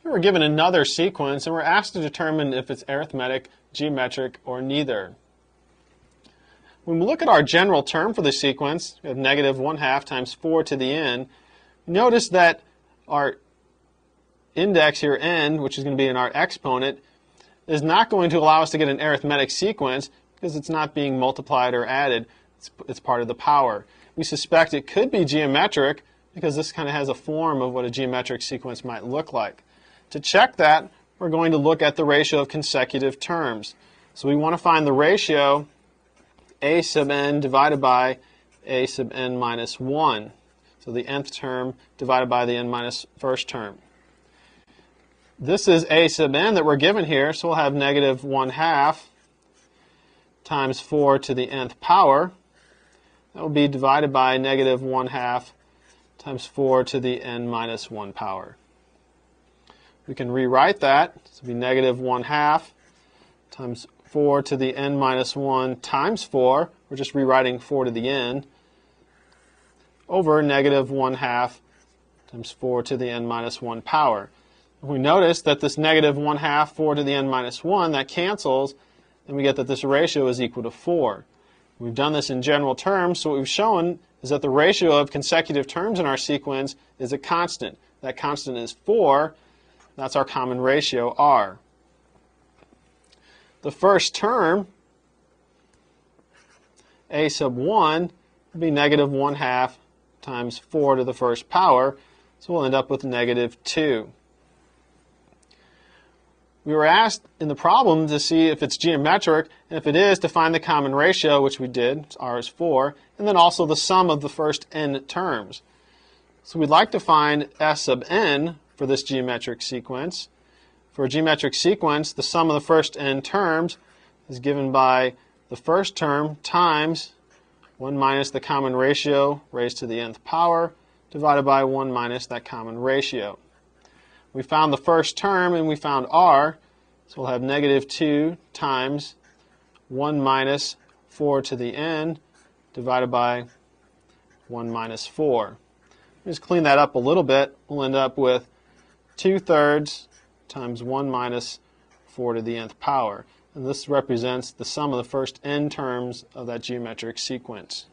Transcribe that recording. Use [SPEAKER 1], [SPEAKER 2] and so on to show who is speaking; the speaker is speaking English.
[SPEAKER 1] Here we're given another sequence and we're asked to determine if it's arithmetic, geometric, or neither. When we look at our general term for the sequence, we have negative 1/2 times 4 to the n. Notice that our index here, n, which is going to be in our exponent, is not going to allow us to get an arithmetic sequence because it's not being multiplied or added. It's part of the power. We suspect it could be geometric because this kind of has a form of what a geometric sequence might look like. To check that, we're going to look at the ratio of consecutive terms. So we want to find the ratio a sub n divided by a sub n minus 1. So the nth term divided by the n minus first term. This is a sub n that we're given here, so we'll have negative 1/2 times 4 to the nth power. That will be divided by negative 1/2 times 4 to the n minus 1 power. We can rewrite that. So it will be negative 1/2 times 4 to the n minus 1 times 4. We're just rewriting 4 to the n over negative 1/2 times 4 to the n minus 1 power. We notice that this negative 1/2, 4 to the n minus 1, that cancels, and we get that this ratio is equal to 4. We've done this in general terms, so what we've shown is that the ratio of consecutive terms in our sequence is a constant. That constant is 4. That's our common ratio, r. The first term, a sub 1, will be negative 1/2 times 4 to the first power, so we'll end up with negative 2. We were asked in the problem to see if it's geometric, and if it is, to find the common ratio, which we did, r is 4, and then also the sum of the first n terms. So we'd like to find s sub n for this geometric sequence. For a geometric sequence, the sum of the first n terms is given by the first term times 1 minus the common ratio raised to the nth power divided by 1 minus that common ratio. We found the first term and we found r, so we'll have negative 2 times 1 minus 4 to the n divided by 1 minus 4. Just clean that up a little bit. We'll end up with 2/3 times 1 minus 4 to the nth power. And this represents the sum of the first n terms of that geometric sequence.